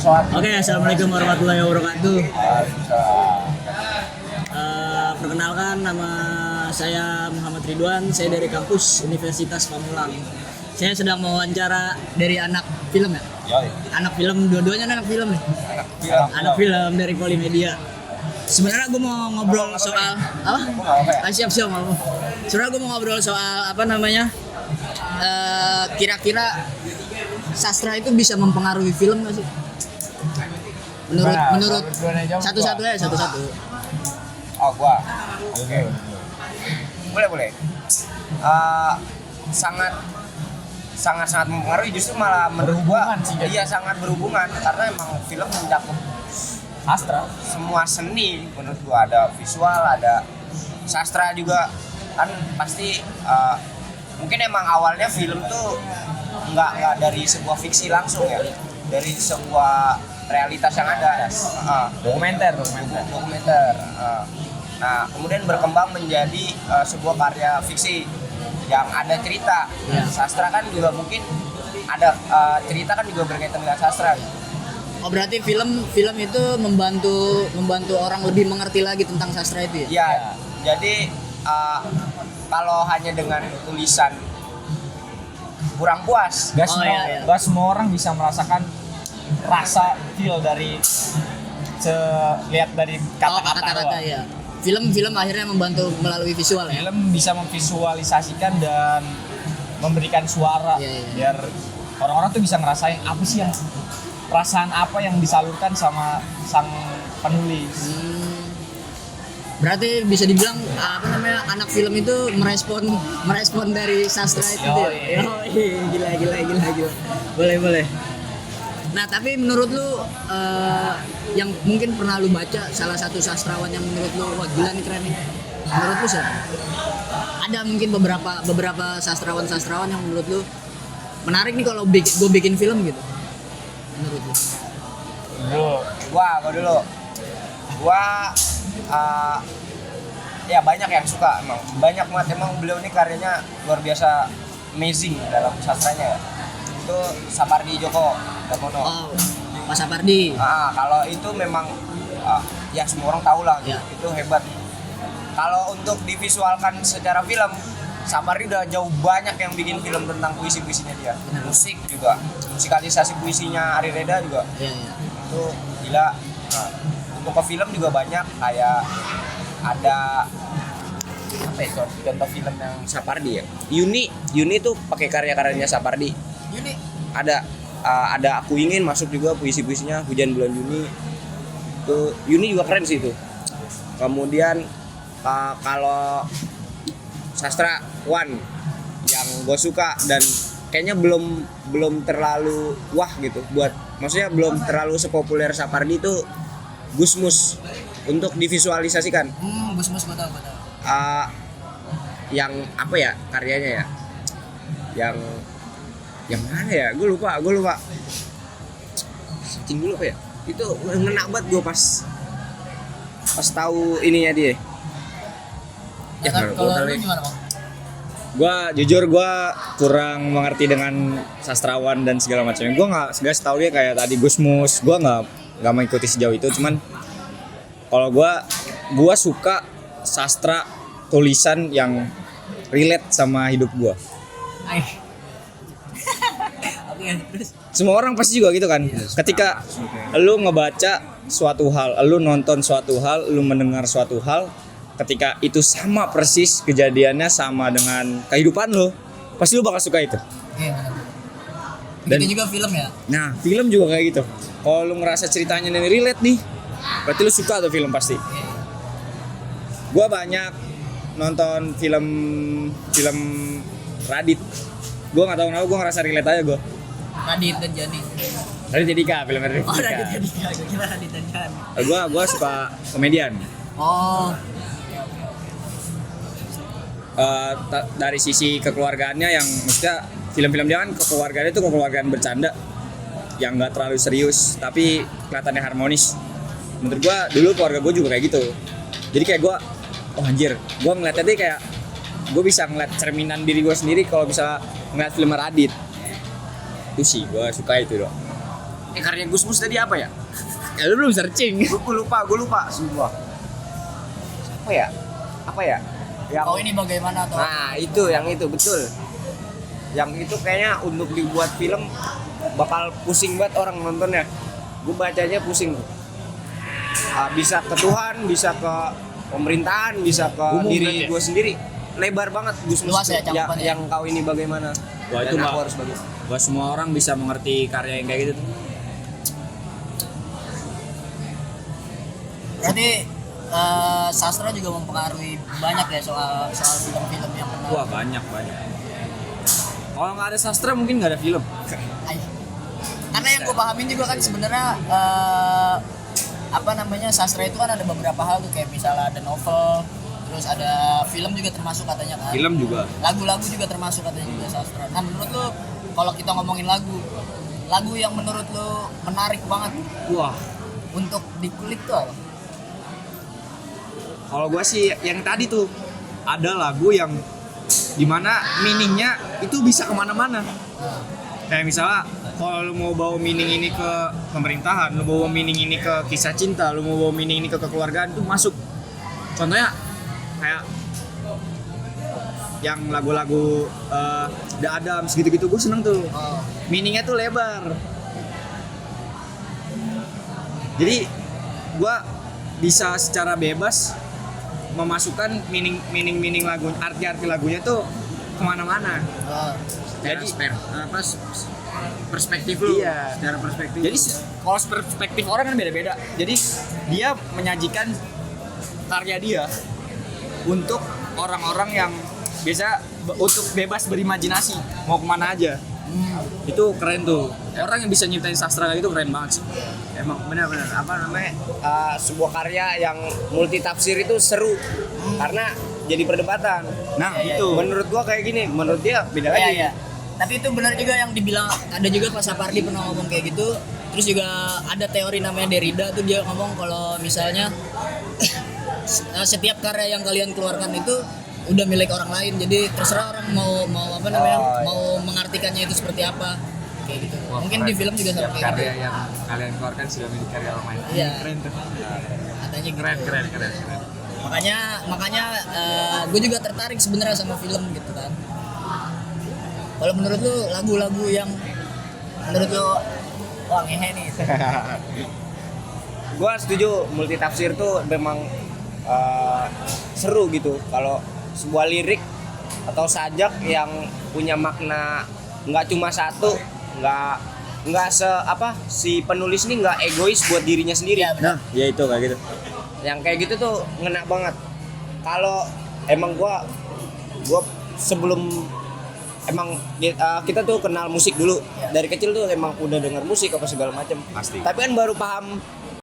Oke, assalamualaikum warahmatullahi wabarakatuh. Perkenalkan, nama saya Muhammad Ridwan. Saya dari kampus Universitas Pamulang. Saya sedang mewawancara dari anak film ya. Anak film, dua-duanya anak film nih. Anak film dari Polimedia. Sebenarnya gue mau ngobrol soal apa? Siap. Sebenarnya gue mau ngobrol soal apa namanya? Kira-kira sastra itu bisa mempengaruhi film nggak sih? Menurut satu-satu. Oh, gua. Oke. Boleh. Sangat mempengaruhi, justru malah menurut gua iya sangat berhubungan karena emang film mencakup sastra, semua seni menurut gua, ada visual, ada sastra juga kan pasti. Mungkin emang awalnya film tuh nggak dari sebuah fiksi langsung ya, dari sebuah realitas yang ada, dokumenter. Nah, kemudian berkembang menjadi sebuah karya fiksi yang ada cerita. Sastra kan juga mungkin ada cerita kan juga berkaitan dengan sastra. Oh, berarti film itu membantu orang lebih mengerti lagi tentang sastra itu ya? Iya. Jadi kalau hanya dengan tulisan kurang puas. Gak semua orang bisa merasakan rasa feel dari lihat dari kata-kata ya. Film akhirnya membantu melalui visual ya. Film bisa memvisualisasikan dan memberikan suara biar orang-orang tuh bisa ngerasain apa sih yang perasaan apa yang disalurkan sama sang penulis. Berarti bisa dibilang anak film itu merespon dari sastra itu ya. Gila. Boleh. Nah, tapi menurut lu yang mungkin pernah lu baca salah satu sastrawan yang menurut lu wah gila nih, keren nih. Menurut lu siapa? Ada mungkin beberapa sastrawan yang menurut lu menarik nih kalau gue bikin film gitu. Menurut lu? Gua dulu. Ya banyak yang suka, banyak banget emang beliau ini karyanya luar biasa amazing dalam sastranya ya. Itu Sapardi Djoko Damono. Oh, Pak Sapardi. Kalau itu memang ya semua orang tahu lah, itu hebat. Kalau untuk divisualkan secara film, Sapardi udah jauh banyak yang bikin film tentang puisi-puisinya dia. Musik juga, musikalisasi puisinya Ari Reda juga. Itu gila. Untuk ke film juga banyak, kayak ada apa ya, contoh film yang Sapardi ya. Yuni tuh pakai karya-karyanya Sapardi. Yuni ada Aku Ingin masuk juga puisi-puisinya, Hujan Bulan Juni. Tuh Yuni juga keren sih itu. Kemudian kalau sastra One yang gue suka dan kayaknya belum terlalu wah gitu maksudnya belum terlalu sepopuler Sapardi itu Gusmus untuk divisualisasikan. Gusmus betul. Yang apa ya karyanya ya? Yang mana ya? Gue lupa. Searching dulu apa ya? Itu ngena banget gue pas tahu ininya dia. Kalau lu gimana, Bang? Jujur gue kurang mengerti dengan sastrawan dan segala macamnya. Gue nggak setahu dia kayak tadi Gusmus. Gue nggak mengikuti sejauh itu. Cuman kalau gue suka sastra tulisan yang relate sama hidup gue. Semua orang pasti juga gitu kan. Ketika lu ngebaca suatu hal, lu nonton suatu hal, lu mendengar suatu hal, ketika itu sama persis kejadiannya sama dengan kehidupan lu, pasti lu bakal suka itu. Dan juga film ya. Nah, film juga kayak gitu. Kalau lu ngerasa ceritanya ini relate nih, berarti lu suka tuh film pasti. Gua banyak nonton film Radit. Gua nggak tahu kenapa gua ngerasa relate aja gua. Radit dan Jani. Radit Dika, film Radit Dika. Oh, Radit dan Dika. Gue kira Radit dan Jani. Gua suka komedian. Oh. Dari sisi kekeluargaannya yang maksudnya film-film dia kan kekeluargaannya itu kekeluargaan bercanda yang nggak terlalu serius tapi kelihatannya harmonis. Menurut gua dulu keluarga gua juga kayak gitu. Jadi kayak gua anjir, gua ngeliatnya dia kayak gua bisa ngeliat cerminan diri gua sendiri kalau bisa ngeliat film Radit. Itu sih gua suka itu doang. karya Gus Mus tadi apa ya? Ya lu belum searching. Gue lupa semua. Apa ya? Yang Oh ini bagaimana tuh? Nah, yang itu betul. Yang itu kayaknya untuk dibuat film bakal pusing banget orang nontonnya. Gue bacanya pusing. Bisa ke Tuhan, bisa ke pemerintahan, bisa ke diri gue sendiri. Lebar banget Gus Mus. Luas ya cakupannya. Yang kau ini bagaimana? Wah, Dan itu aku nggak- harus bagaimana? Gak semua orang bisa mengerti karya yang kayak gitu tuh. Berarti sastra juga mempengaruhi banyak ya soal film-film yang pernah. Wah, banyak. Kalau nggak ada sastra mungkin nggak ada film. Ayo. Karena yang gue pahamin juga kan sebenarnya sastra itu kan ada beberapa hal tuh, kayak misalnya ada novel, terus ada film juga termasuk katanya kan. Film juga. Lagu-lagu juga termasuk katanya juga sastra. Nah menurut lu kalau kita ngomongin lagu yang menurut lu menarik banget Wah, untuk dikulik tuh apa? kalau gue sih yang tadi tuh ada lagu yang dimana meaningnya itu bisa kemana-mana. Kayak misalnya kalau lu mau bawa meaning ini ke pemerintahan, lu bawa meaning ini ke kisah cinta, lu mau bawa meaning ini ke kekeluargaan, itu masuk. Contohnya kayak yang lagu-lagu The Adams gitu-gitu, gue seneng tuh. Oh. Meaningnya tuh lebar. Jadi gue bisa secara bebas memasukkan meaning lagu, arti-arti lagunya tuh kemana-mana. Oh. Jadi Perspektif lu. Iya. Secara perspektif. Jadi kalau perspektif orang kan beda-beda. Jadi dia menyajikan karya dia untuk orang-orang yang biasa untuk bebas berimajinasi mau kemana aja. Itu keren tuh. Orang yang bisa nyiptain sastra kayak gitu keren banget sih. Emang benar-benar sebuah karya yang multi tafsir itu seru karena jadi perdebatan. Nah, Iya, itu. Menurut gua kayak gini, menurut dia beda Iya, lagi. iya. Tapi itu benar juga yang dibilang, ada juga Pak Sapardi pernah ngomong kayak gitu. Terus juga ada teori namanya Derrida tuh, dia ngomong kalau misalnya setiap karya yang kalian keluarkan itu udah milik orang lain. Jadi terserah orang mau mau mengartikannya itu seperti apa. Kayak gitu. Mungkin di film juga sama kayak gitu. yang kalian keluarkan sudah milik karya orang lain. Iya. Keren tuh. Katanya gitu. Keren. Makanya gue juga tertarik sebenarnya sama film gitu kan. Kalau menurut lu lagu-lagu yang menurut lu wah ngehe nih. Gua setuju multi tafsir tuh memang seru gitu. Kalau sebuah lirik atau sajak yang punya makna nggak cuma satu, nggak si penulis ini nggak egois buat dirinya sendiri. Iya, benar. Ya itu kayak gitu. Yang kayak gitu tuh ngena banget. Kalau emang gua sebelum kita tuh kenal musik dulu. Dari kecil tuh emang udah dengar musik apa segala macam. Pasti. Tapi kan baru paham